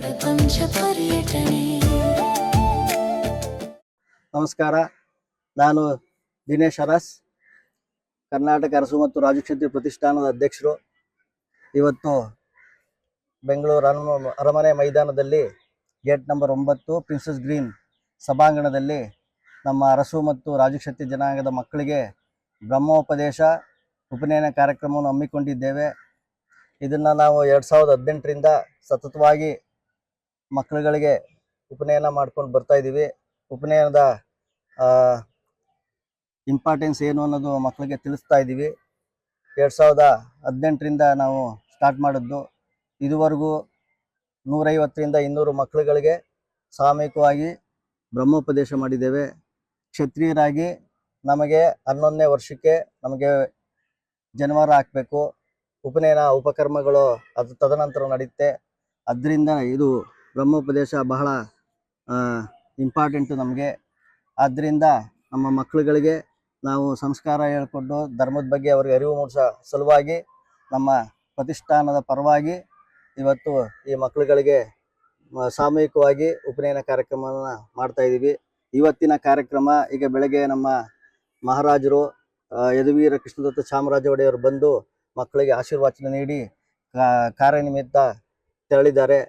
ಪ್ರಪಂಚ ಪರ್ಯಟನೆ. ನಮಸ್ಕಾರ, ನಾನು ದಿನೇಶ್ ಅರಸ್, ಕರ್ನಾಟಕ ಅರಸು ಮತ್ತು ರಾಜಕ್ಷತ್ರಿಯ ಪ್ರತಿಷ್ಠಾನದ ಅಧ್ಯಕ್ಷರು. ಇವತ್ತು ಬೆಂಗಳೂರು ಅರಮನೆ ಮೈದಾನದಲ್ಲಿ ಗೇಟ್ ನಂಬರ್ 9 ಪ್ರಿನ್ಸಸ್ ಗ್ರೀನ್ ಸಭಾಂಗಣದಲ್ಲಿ ನಮ್ಮ ಅರಸು ಮತ್ತು ರಾಜಕ್ಷತ್ರಿಯ ಜನಾಂಗದ ಮಕ್ಕಳಿಗೆ ಬ್ರಹ್ಮೋಪದೇಶ ಉಪನಯನ ಕಾರ್ಯಕ್ರಮವನ್ನು ಹಮ್ಮಿಕೊಂಡಿದ್ದೇವೆ. ಇದನ್ನು ನಾವು 2018ರಿಂದ ಸತತವಾಗಿ ಮಕ್ಕಳುಗಳಿಗೆ ಉಪನಯನ ಮಾಡ್ಕೊಂಡು ಬರ್ತಾ ಇದ್ದೀವಿ. ಉಪನಯನದ ಇಂಪಾರ್ಟೆನ್ಸ್ ಏನು ಅನ್ನೋದು ಮಕ್ಕಳಿಗೆ ತಿಳಿಸ್ತಾ ಇದ್ದೀವಿ. 2018ರಿಂದ ನಾವು ಸ್ಟಾರ್ಟ್ ಮಾಡಿದ್ದು. ಇದುವರೆಗೂ 150ರಿಂದ 200 ಮಕ್ಕಳುಗಳಿಗೆ ಸಾಮೂಹಿಕವಾಗಿ ಬ್ರಹ್ಮೋಪದೇಶ ಮಾಡಿದ್ದೇವೆ. ಕ್ಷತ್ರಿಯರಾಗಿ ನಮಗೆ 11ನೇ ವರ್ಷಕ್ಕೆ ನಮಗೆ ಜನಿವಾರ ಹಾಕಬೇಕು. ಉಪನಯನ ಉಪಕರ್ಮಗಳು ಅದು ತದನಂತರ ನಡೆಯುತ್ತೆ. ಅದರಿಂದ ಇದು ಬ್ರಹ್ಮೋಪದೇಶ ಬಹಳ ಇಂಪಾರ್ಟೆಂಟು ನಮಗೆ. ಆದ್ದರಿಂದ ನಮ್ಮ ಮಕ್ಕಳುಗಳಿಗೆ ನಾವು ಸಂಸ್ಕಾರ ಹೇಳ್ಕೊಂಡು ಧರ್ಮದ ಬಗ್ಗೆ ಅವರಿಗೆ ಅರಿವು ಮೂಡಿಸೋ ಸಲುವಾಗಿ ನಮ್ಮ ಪ್ರತಿಷ್ಠಾನದ ಪರವಾಗಿ ಇವತ್ತು ಈ ಮಕ್ಕಳುಗಳಿಗೆ ಸಾಮೂಹಿಕವಾಗಿ ಉಪನಯನ ಕಾರ್ಯಕ್ರಮವನ್ನು ಮಾಡ್ತಾ ಇದ್ದೀವಿ. ಇವತ್ತಿನ ಕಾರ್ಯಕ್ರಮ ಈಗ ಬೆಳಗ್ಗೆ ನಮ್ಮ ಮಹಾರಾಜರು ಯದುವೀರ ಕೃಷ್ಣದತ್ತ ಚಾಮರಾಜ ಒಡೆಯವರು ಬಂದು ಮಕ್ಕಳಿಗೆ ಆಶೀರ್ವಚನ ನೀಡಿ ಕಾರ್ಯನಿಮಿತ್ತ ತೆರಳಿದ್ದಾರೆ.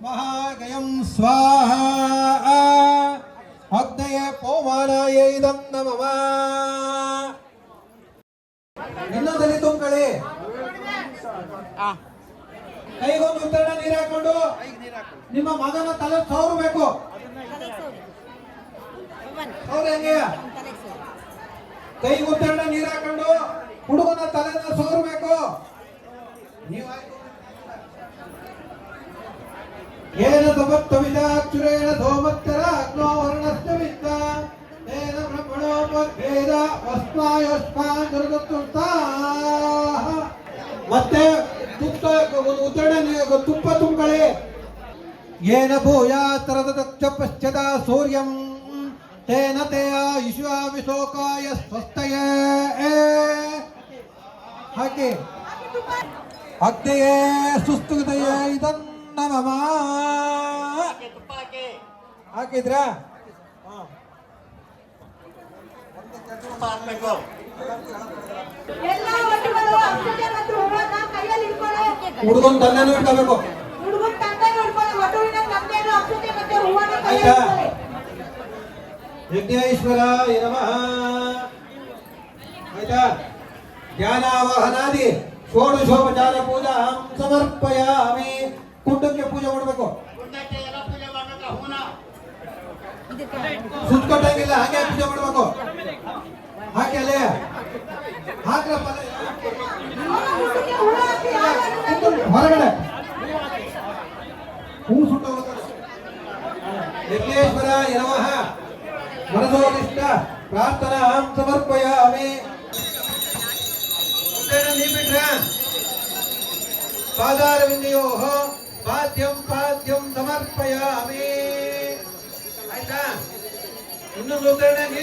महागयं स्वाहा अग्नय पौमानाय इदं नमः. ಇನ್ನೊಂದಲ್ಲಿ ತುಂಬಳಿ ಕೈಗೊಂದು ಉತ್ತರಣ ನೀರು ಹಾಕೊಂಡು ನಿಮ್ಮ ಮಗನ ತಲೆ ಸೌರಬೇಕು. ಸೌರ ಹೆಂಗೆ? ಕೈಗೆ ಉತ್ತರಣ ನೀರು ಹಾಕೊಂಡು ಹುಡುಗನ ತಲೆನ ಸೌರಬೇಕು. ನೀವು ಏನ ತಪತ್ತವಿದಾಕ್ಷುರೇಣ ಸೋಮತ್ತರ ಅಗ್ನೋ ವರ್ಣಶ್ಚ ವಿದ್ದ ಏನ ಬ್ರಹ್ಮಣೋಪವೇದ ವಸ್ನಾಯಸ್ಮಾನ್. ಮತ್ತೆ ತುಪ್ಪ ತುಂಬಳಿ. ಏನ ಭೂಯಾತರದಕ್ಷ ಪಶ್ಚಾದ ಸೂರ್ಯಂ ತೇನ ತೇಯ ವಿಶ್ವಾವಿಶೋಕಾಯ ಸ್ವಸ್ಥಯ ಹಾಕಿ ಅಗ್ನಿಯೇ ಸುಸ್ತುತಯ ಇದನ್ನ ನಮಃ ಹಾಕಿದ್ರ ಹುಡುಗನ್ ತಂದೆನೂ ಇಟ್ಕೋಬೇಕು. ಯಜ್ಞೇಶ್ವರ ನಮಃ. ಆಯ್ತಾ? ಜ್ಞಾನಾವಾಹನಾದಿ ಷೋಡಶೋಪಚಾರ ಪೂಜಾ ಸಮರ್ಪಯಾಮಿ. ಕುಂಡಕ್ಕೆ ಪೂಜೆ ಮಾಡಬೇಕು. ಸುತ್ತಕೊಟ್ಟಂಗಿಲ್ಲ, ಹಾಗೆ ಪೂಜೆ ಮಾಡಬೇಕು. ಹಾಕಿ ಅಲ್ಲೇ ಹಾಕ್ರಪ್ಪ ಹೊರಗಡೆ ಹೂ ಸುಟ್ಟ ಯಜ್ಞೇಶ್ವರ ನಮಃ. ಮನಸೋದಿಷ್ಟ ಪ್ರಾರ್ಥನಾ ಸಮರ್ಪಯಾಮಿ. ನೀ ಬಿಟ್ರ ಪಾದಾರವಿಂದಯೋ ಪಾದ್ಯಂ ಸಮರ್ಪಯಾಮಿ. ಆಯ್ತಾ? ಇನ್ನು ಉತ್ತರಣೆ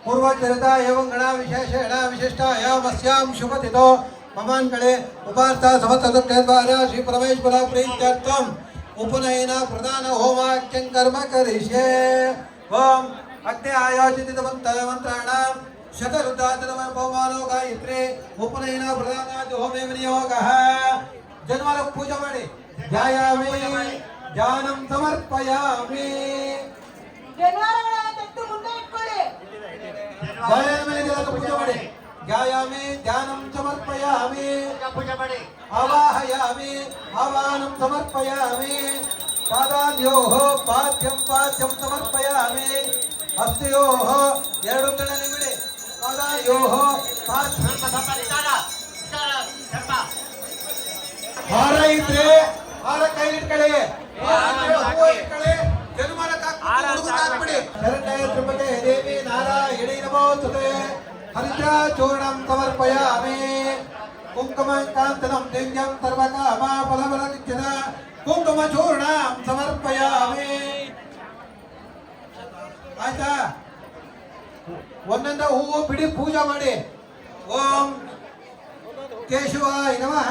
ಪೂರ್ವಚರಿತ ಏವಂ ಗಣ ವಿಶೇಷಣ ವಿಶಿಷ್ಟಾಯಾಮಸ್ಯಾಂ ಶುಭತಿಥೋ ಮಮಾನ್ಕಳೆ ಉಪಾರ್ಥ ಸಮಸ್ತದ್ವಾರ ಶ್ರೀ ಪರಮೇಶ್ವರ ಪ್ರೀತ್ಯರ್ಥಂ ಉಪನಯನ ಪ್ರಧಾನ ಹೋಮಾಖ್ಯಂ ಕರ್ಮ ಕರಿಷ್ಯೆ. ಓಂ ಅಗ್ನಿ ಆಯೋಜಿತ ಮಂತ್ರಾಣ ಶತರುದ್ರಾತನ ಪವಮಾನೋ ಗಾಯತ್ರಿ ಉಪನಯನ ಪ್ರಧಾನಾದಿ ಹೋಮೇ ವಿನಿಯೋಗ. ಜನ್ಮರ ಪೂಜೆ ಮಾಡಿ ಧ್ಯಾಯಾಮಿ ಧ್ಯಾನಂ ಸಮರ್ಪಯಾಮಿ. ಜನವಾರಗಳನ್ನು ತೆಗೆದು ಮುಂದೆ ಇಟ್ಕೊಳ್ಳಿ. ಧ್ಯಾನದ ಮೇಲೆ ಪೂಜೆ ಮಾಡಿ ಧ್ಯಾಯಾಮಿ ಧ್ಯಾನಂ ಸಮರ್ಪಯಾಮಿ. ಪೂಜೆ ಮಾಡಿ ಆವಾಹಯಾಮಿ ಆವಾಹನಂ ಸಮರ್ಪಯಾಮಿ. ಪಾದಾಭ್ಯೋಃ ಪಾದ್ಯಂ ಸಮರ್ಪಯಾಮಿ. ಹಸ್ತಯೋಃ ಎರಡು ಕಣ್ಣಲ್ಲಿ ಬಿಡಿ. ಪಾದಾಯೋಃ ಹಾರ ಇದ್ರೆ ಹಾರ ಕೈಲಿಟ್ಕೊಳ್ಳಿ. ಜನ್ಮರ ಹಾಕ್ಬಿಡಿ. ಶರಣಯ ತ್ರಿಪತೆ ದೇವಿ ನಾರಾಯಣಿ ನಮೋಸ್ತುತೆ. ಹರಿದ್ರಾಚೂರ್ಣಂ ಸಮರ್ಪಯಾಮಿ. ಕುಂಕುಮಕಾಂತನಂ ದಿವ್ಯಂ ಸರ್ವಕಾಮ ಫಲಫಲನಿತ್ಯದ ಕುಂಕುಮಚೂರ್ಣಂ ಸಮರ್ಪಯಾಮಿ. ಆಯ್ತಾ? ಒಂದೊಂದ ಹೂವು ಬಿಡಿ ಪೂಜೆ ಮಾಡಿ. ಓಂ ಕೇಶವಾಯ ನಮಃ,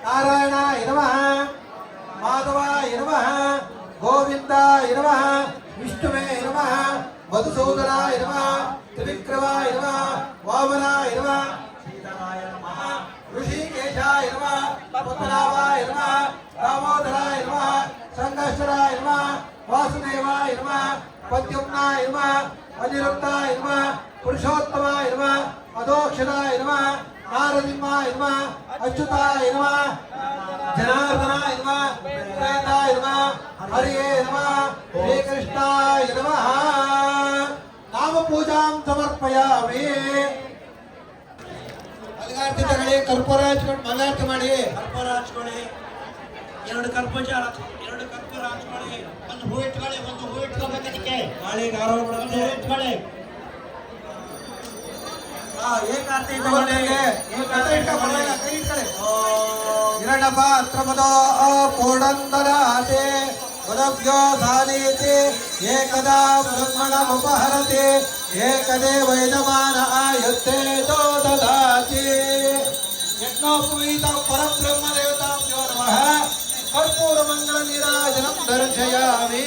ನಾರಾಯಣಾಯ ನಮಃ, ಮಾಧವಾಯ ನಮಃ, ಗೋವಿಂದಾಯ ನಮಃ, ವಿಷ್ಣುವೇ ನಮಃ, ಮಧುಸೂದನಾಯ ನಮಃ, ತ್ರಿವಿಕ್ರಮಾಯ ನಮಃ, ವಾಮನಾಯ ನಮಃ, ಶ್ರೀಧರಾಯ ನಮಃ, ಋಷಿಕೇಶಾಯ ನಮಃ, ಪದ್ಮನಾಭಾಯ ನಮಃ, ದಾಮೋದರಾಯ ನಮಃ, ಸಂಗಷ್ಟರಾಯ ನಮಃ, ವಾಸುದೇವಾಯ ನಮಃ, ಪದ್ಯುಮ್ನಾಯ ನಮಃ, ಅನಿರುದ್ಧಾಯ ನಮಃ, ಪುರುಷೋತ್ತಮಾಯ ನಮಃ, ಅಧೋಕ್ಷರಾಯ ನಮಃ, ನಾರಸಿಂಹಾಯ ನಮಃ, ಅಚ್ಯುತಾಯ ನಮಃ, ಜನಾರ್ದನಾಯ ನಮಃ, ಪ್ರೇತಾಯ ನಮಃ, ಹರಿಯೇ ನಮಃ, ಶ್ರೀಕೃಷ್ಣಾಯ ನಮಃ. ನಾಮ ಪೂಜಾಂ ಸಮರ್ಪಯಾಮಿ. ಮಂಗಳಾರತಿ ತಗೊಳ್ಳಿ. ಕರ್ಪೂರ ಹಚ್ಕೊಂಡು ಮಂಗಳಾರತಿ ಮಾಡಿ. ಕರ್ಪೂರ ಹಚ್ಕೊಳ್ಳಿ. ಎರಡು ಕರ್ಪೂರ ಹಚ್ಕೊಳ್ಳಿ. ಒಂದು ಹೂ ಇಟ್ಕೊಳ್ಳಿ. ಒಂದು ಹೂ ಇಟ್ಕೋಬೇಕು. ಅದಕ್ಕೆ ನಾಳೆಗೆ ಆರೋಗ್ಯ ಇಟ್ಕೊಳ್ಳಿ. ಏಕಾರ್ತಿ ಹಿರಣ್ಯಪ ತ್ರಮದೋ ಪೂರ್ಣಂದರಾತೆ ಪದಭ್ಯೋ ಧಾನಯತೆ ಏಕದಾ ಬ್ರಹ್ಮಣಮುಪಹರತೆ ಏಕದೇವ ಯಜಮಾನ ಆಯುತ್ತೇ ತೋ ದದಾತಿ. ಯಜ್ಞೋಪವೀತ ಪರಬ್ರಹ್ಮ ದೇವತಾಭ್ಯೋ ನಮಃ. ಕರ್ಪೂರ ಮಂಗಳ ನೀರಾಜನಂ ದರ್ಶಯಾಮಿ.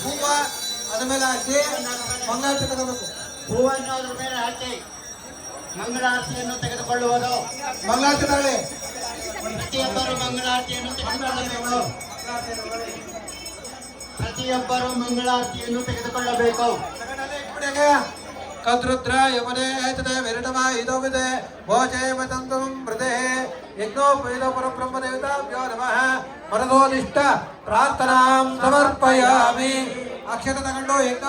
ಹೂವ ಅದ ಮೇಲೆ ಹಾಕಿ ಮಂಗಳಾರತಿ ತಗೋಬೇಕು. ಹೂವನ್ನು ಅದ್ರ ಮೇಲೆ ಹಾಕಿ ಮಂಗಳಾರತಿಯನ್ನು ತೆಗೆದುಕೊಳ್ಳುವುದು. ಮಂಗಳಾರತಿ ತಗೊಳ್ಳಿ. ಪ್ರತಿಯೊಬ್ಬರು ಮಂಗಳಾರತಿಯನ್ನು ತೆಗೆದುಕೊಳ್ಳಬೇಕು. ಪ್ರತಿಯೊಬ್ಬರು ಮಂಗಳಾರತಿಯನ್ನು ತೆಗೆದುಕೊಳ್ಳಬೇಕು. ಕದ್ರುದ್ರ ಯಮನೆ ಏತದೆ ವಿರಟಮ ಇದೋವಿದೆ ಭೋಜೇ ಮತಂತಂ ಮೃದೆ ಯಜ್ಞೋಪೇದ ಪರಬ್ರಹ್ಮ ದೇವತಾಭ್ಯೋ ನಮಃ. ಮನದೋದಿಷ್ಟ ಪ್ರಾರ್ಥನಾಂ ಸಮರ್ಪಯಾಮಿ. ಅಕ್ಷತ ತಗೊಂಡು ಯಜ್ಞ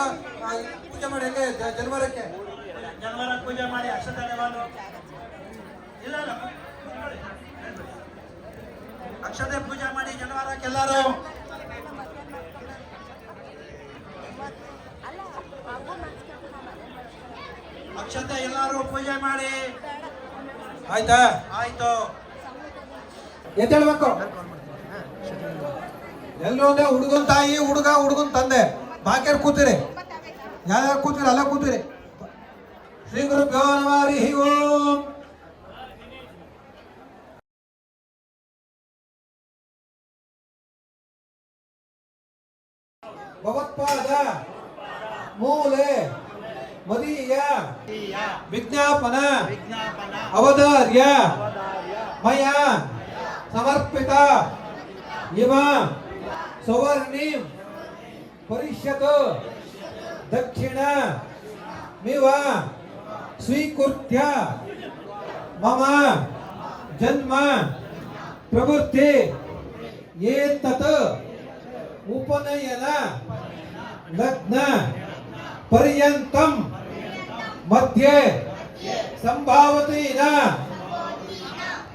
ಪೂಜೆ ಮಾಡಿ. ಜನ್ಮರಕ್ಕೆ ಜನವರ ಪೂಜೆ ಮಾಡಿ ಅಕ್ಷತೆ ಇಲ್ಲ ಅಕ್ಷತೆ ಪೂಜೆ ಮಾಡಿ ಜನವರಕ್ಕೆಲ್ಲರೂ. ಅಕ್ಷತೆ ಎಲ್ಲರೂ ಪೂಜೆ ಮಾಡಿ. ಆಯ್ತಾ? ಆಯ್ತು. ಎದ್ದೇಳ್ಬೇಕು ಎಲ್ಲರೂ. ಒಂದೇ ಹುಡುಗನ್ ತಾಯಿ, ಹುಡುಗ, ಹುಡುಗನ್ ತಂದೆ. ಬಾಕಿಯವ್ರು ಕೂತಿರಿ. ಯಾರ್ಯಾರು ಕೂತಿರಿ ಅಲ್ಲ ಕೂತಿರಿ. ಶ್ರೀ ಗುರುಭ್ಯೋ ನಮಃ. ಹರಿ ಓಂ. ಭಗವತ್ಪಾದ ಮೂಲೆ ಮದೀಯ ವಿಜ್ಞಾಪನ ಅವಧಾರ್ಯ ಮಯ ಸಮರ್ಪಿತ ಇವ ಸವರ್ಣಿಂ ಪರಿಷ್ಯತ್ ದಕ್ಷಿಣ ಮಿವ ಸ್ವೀಕೃತ್ಯ ಮಮ ಜನ್ಮ ಪ್ರವೃತ್ತಿ ಏತತ್ ಉಪನಯನ ಲಗ್ನ ಪರ್ಯಂತಂ ಮಧ್ಯೆ ಸಂಭಾವತೀನ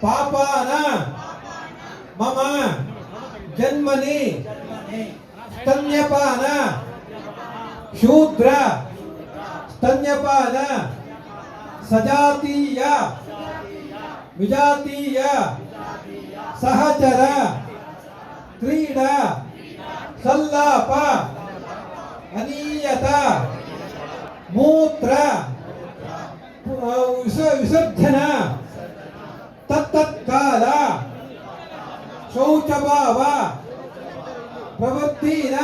ಪಾಪಾನ ಮಮ ಜನ್ಮನಿ ಸ್ತನ್ಯಪಾನ ಶೂದ್ರ ಸ್ತನ್ಯಪಾನ ಸಜಾತೀಯ ವಿಜಾತೀಯ ಸಹಚರ ಕ್ರೀಡಾ ಸಲ್ಲಾಪ ಅನಿಯತ ಮೂತ್ರ ವಿಸರ್ಜನ ತತ್ತತ್ಕಾಲ ಶೌಚಭಾವ ಪ್ರವೃತ್ತಿನ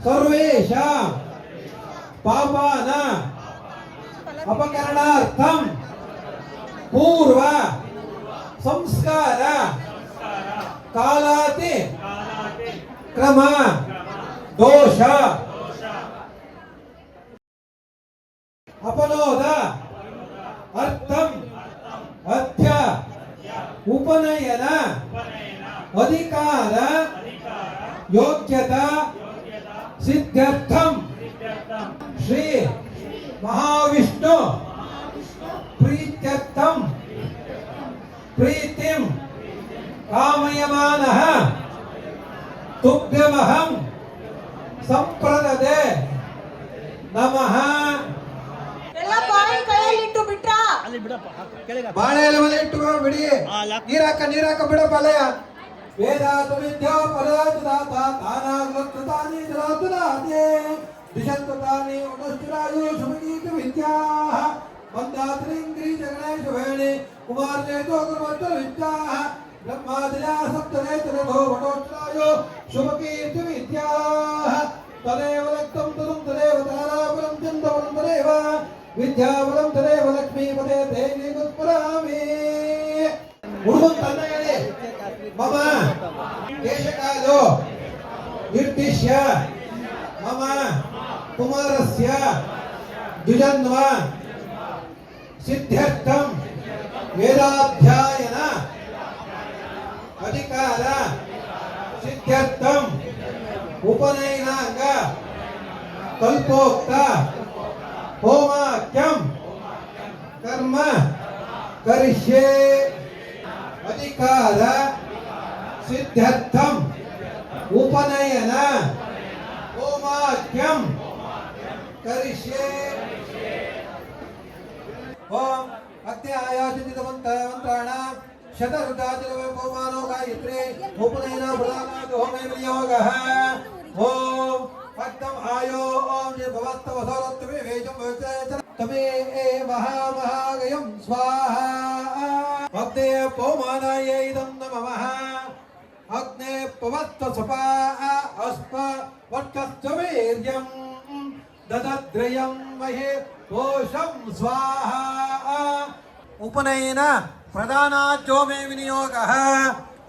ಸರ್ವೇಶ ಪಾಪಾನ ಅಪಕರಣಾರ್ಥಂ ಪೂರ್ವ ಸಂಸ್ಕಾರ ಕಾಲಾತಿ ಕ್ರಮ ದೋಷ ಅಪನೋದ ಅರ್ಥಂ ಅಧ್ಯ ಉಪನಯನ ಅಧಿಕಾರ ಯೋಗ್ಯತಾ ಸಿದ್ಧಾರ್ಥಂ ಶ್ರೀ ಮಹಾವಿಷ್ಣು ಪ್ರೀತ್ಯರ್ಥಂ ಪ್ರೀತಿಂ ಕಾಮಯಮಾನಃ ತುಭ್ಯಮಹಂ ಸಂಪ್ರದದೆ ನಮಃ. ಎಲ್ಲ ಬಾಯಿ ಕೈಯಲ್ಲಿಟ್ಟು ಬಿಟ್ರಾ ಬಾಳೆ ಎಲೆ ಮೇಲೆ ಇಟ್ಟು ಬಿಡಿ. ನೀರಾಕ ಬಿಡಪ್ಪ ಅಲ್ಲಯ್ಯ. ವೇದಾತ ವಿದ್ಯಾ ಪರಾಜದಾತ ತಾನಾಗ್ರತಾನಿ ಜಲಾತುನಾತೆ ದಿಶಂತ ತಾನಿ ಉನಶ್ಚರಾಯು ಶುಭಗೀತ ವಿದ್ಯಾಃ ಮಂದಾತ್ರಿಂಗ್ರಿ ಜಗಣೇಶ ವೇಣಿ ಕುಮಾರನೇತೋ ಗುರುವಂತ ವಿದ್ಯಾಃ ಬ್ರಹ್ಮಾದಿಲ ಸಪ್ತನೇತರಧೋ ವಟೋಶ್ಚರಾಯು ಶುಭಕೀರ್ತಿ ವಿದ್ಯಾಃ ತದೇವ ರಕ್ತಂ ತದಂ ತದೇವ ತಾರಾಬಲಂ ಚಂದವಲಂ ತದೇವ ವಿದ್ಯಾಬಲಂ ತದೇವ ಲಕ್ಷ್ಮೀಪದೇ ದೇವಿ ಗುತ್ಪರಾಮಿ. ಹುಡುಗನ್ ತನ್ನ ಹೇಳಿ ಮಮ ದೇಶಕಾಲೋ ನಿರ್ದಿಶ್ಯ ಮಮ ಕುಮಾರಸ್ಯ ದ್ವಿಜನ್ವ ಸಿದ್ಧಾರ್ಥಂ ವೇದಾಧ್ಯಾಯನ ಅಧಿಕಾರ ಸಿದ್ಧಾರ್ಥಂ ಉಪನಯನಾಂಗ ಕಲ್ಪೋಕ್ತ ಹೋಮಾಖ್ಯಂ ಕರ್ಮ ಕರಿಷ್ಯೆ ಅಧಿಕಾರ ಸಿದ್ಧಾರ್ಥಂ ಉಪನಯನ ಹೋಮಾಖ್ಯಂ ಕರಿಷ್ಯೆ. ಓಂ ಅತ್ಯಾಯಾಚಿತ ಮಂತ್ರಾಣ ಶತರುದಾಚರವೈಪಮಾನೋ ಗಾಯತ್ರಿ ಉಪನಯನ ಪ್ರಧಾನಾದ ಹೋಮೇ ವಿನಿಯೋಗಃ. ಓಂ ಭಕ್ತಂ ಆಯೋ ಓಂ ಭವತ್ತವ ಸೌರತ್ವೇ ವೇಜಂ ವಚನ ತಮೇ ಮಹಾಮಹಾಗಯಂ ಸ್ವಾಹಾ. ಅಗ್ನೇ ಪೌಮಾನಾಯ ಇದಂ ನಮಃ. ಅಗ್ನೇ ಪವತ್ವ ಸಪಾ ಅಸ್ಪ ವಟ್ಟಶ್ಚ ವೀರ್ಯಂ ದದದ್ರಯಂ ಮಹೇ ಪೋಷಂ ಸ್ವಾಹಾ. ಉಪನಯನ ಪ್ರಧಾನಾಜ್ಯೋಮೇ ವಿನಿಯೋಗಃ.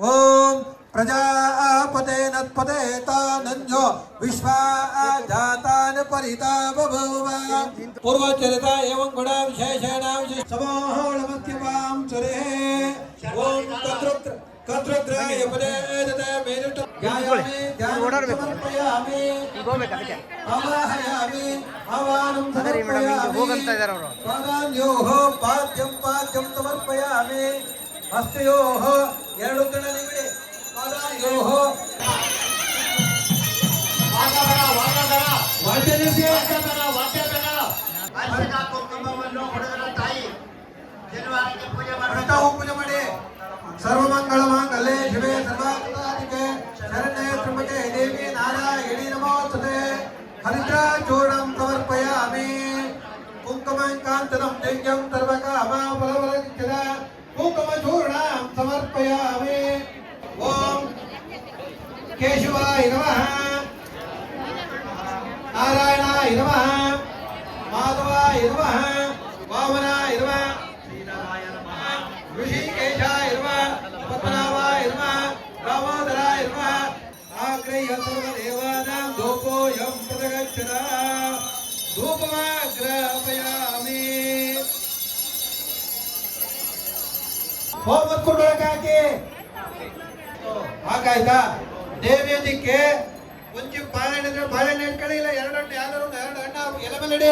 ಓಂ ಪ್ರಜಾಪತೆ ನತ್ಪತೆ ತಾನಂಜೋ ವಿಶ್ವಾ ಜಾತಾನ ಪರಿತಾ ಬಭೂವ. ಪೂರ್ವಚರಿತ ಏವಂ ಗುಣ ವಿಶೇಷಣ ವಿಶೇಷ ಸಮೋಹಳಮತ್ಯವಾಂ ಚರೇ. ಓಂ ಕರ್ತೃದ್ರಾಯ ಪದೇ ದತೆ ಮೇರುಟ ಧ್ಯಾಯಾಮಿ ಧ್ಯಾನಂ ಸಮರ್ಪಯಾಮಿ ಆವಾಹಯಾಮಿ ಆವಾಹನಂ ಸಮರ್ಪಯಾಮಿ ಪಾದಾನ್ಯೋಃ ಪಾದ್ಯಂ ಸಮರ್ಪಯಾಮಿ ಹಸ್ತಯೋಃ ಎರಡು ಕಣ್ಣಲ್ಲಿ ಬಿಡಿ ಪಾದಾನ್ಯೋಃ ಪೂಜೆ ಮಾಡಿ. ಸರ್ವಮಂಗಳ ಮಾಂಗಲ್ಯೆ ಶಿವೆ ಸರ್ವಾರ್ಥಸಾಧಿಕೆ ಶರಣ್ಯೆ ತ್ರ್ಯಂಬಕೆ ದೇವಿ ನಾರಾಯಣಿ ನಮೋಸ್ತುತೆ. ಹರಿದ್ರಾಚೂರ್ಣಂ ಸಮರ್ಪಯಾಮಿ ಕುಂಕುಮಕಾಂತನಂ ದಿವ್ಯಂ ಸರ್ವಕಾಮಫಲಫಲಚಿತ್ತಿದ ಕುಂಕುಮಚೂರ್ಣಂ ಸಮರ್ಪಯಾಮಿ. ಓಂ ಕೇಶವಾಯ ನಮಃ, ನಾರಾಯಣಾಯ ನಮಃ, ಮಾಧವಾಯ ನಮಃ, ವಾಮನಾಯ ನಮಃ, ಋಷಿಕೇಶಾಯ ನಮಃ, ಪದ್ಮನಾಭಾಯ ನಮಃ, ರಾಮೋದರಾಯ ನಮಃ. ಆಗ್ರಹ್ಯ ಸರ್ವದೇವಾನಾಂ ಧೂಪೋಯಂ ಪ್ರದಗಚ್ಚತ ಧೂಪಮಾಗ್ರಹಪಯಾಮಿ. ಹೋಮದ ಕುಂಡೊಳಗೆ ಹಾಕಾಯ್ತಾ? ದೇವಿಯದಿಕ್ಕೆ ಮುಂಚೆ ಬಾಳೆಹಣ್ಣು ಬಾಳೆಹಣ್ಣು ಇಟ್ಕೊಳ್ಳಿಲ್ಲ. ಎರಡು ಹಣ್ಣು ಯಾರು ಎರಡು ಹಣ್ಣು ಎಲೆ ಮೇಲೆ ಇಡಿ.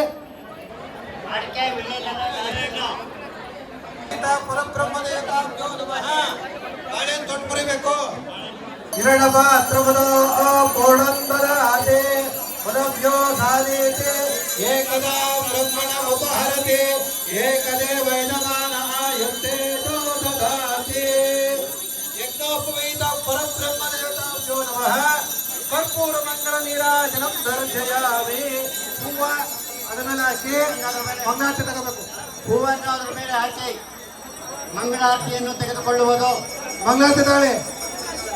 ಪರಬ್ರಹ್ಮದೇವತಾಭ್ಯೋ ನಮಃ. ಬಾಳೆಹಣ್ಣು ತೊಟ್ಟು ಬರೀಬೇಕು. ಹಿರಣ್ಯಪ ಅತ್ರಮನೋ ಪೂರ್ಣಂತರ ಆದೆ ಪದಭ್ಯೋ ಸಾಧೇತೆ ಏಕದಾ ಬ್ರಹ್ಮಣ ಉಪಹರತೆ ಏಕದೇ ವೈನಮಾನ ಆಯಂತೆ ದದಾತಿ ಯಜ್ಞೋಪವೀತ ಪರಬ್ರಹ್ಮ ದೇವತಾಭ್ಯೋ ನಮಃ ಕರ್ಪೂರ ಮಂಗಳ ನೀರಾಜನಂ ದರ್ಶಯಾಮಿ ಹೂವ ಅದ್ರ ಮೇಲೆ ಹಾಕಿ ಮಂಗಳಾರತಿ ತಗೋಬೇಕು ಹೂವನ್ನು ಅದರ ಮೇಲೆ ಹಾಕಿ ಮಂಗಳಾರತಿಯನ್ನು ತೆಗೆದುಕೊಳ್ಳುವುದು. ಮಂಗಳಾರತಿ ತಗೊಳ್ಳಿ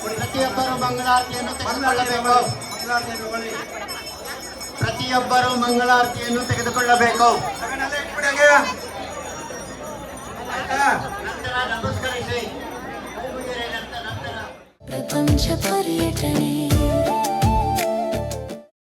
ಪ್ರತಿಯೊಬ್ಬರು ಮಂಗಳಾರತಿಯನ್ನು ತೆಗೆದುಕೊಳ್ಳಬೇಕು. ಪ್ರತಿಯೊಬ್ಬರು ಮಂಗಳಾರತಿಯನ್ನು ತೆಗೆದುಕೊಳ್ಳಬೇಕು. ನಂತರ ನಮಸ್ಕರಿಸಿ ಪ್ರಪಂಚ ಪರ್ಯಟನೆ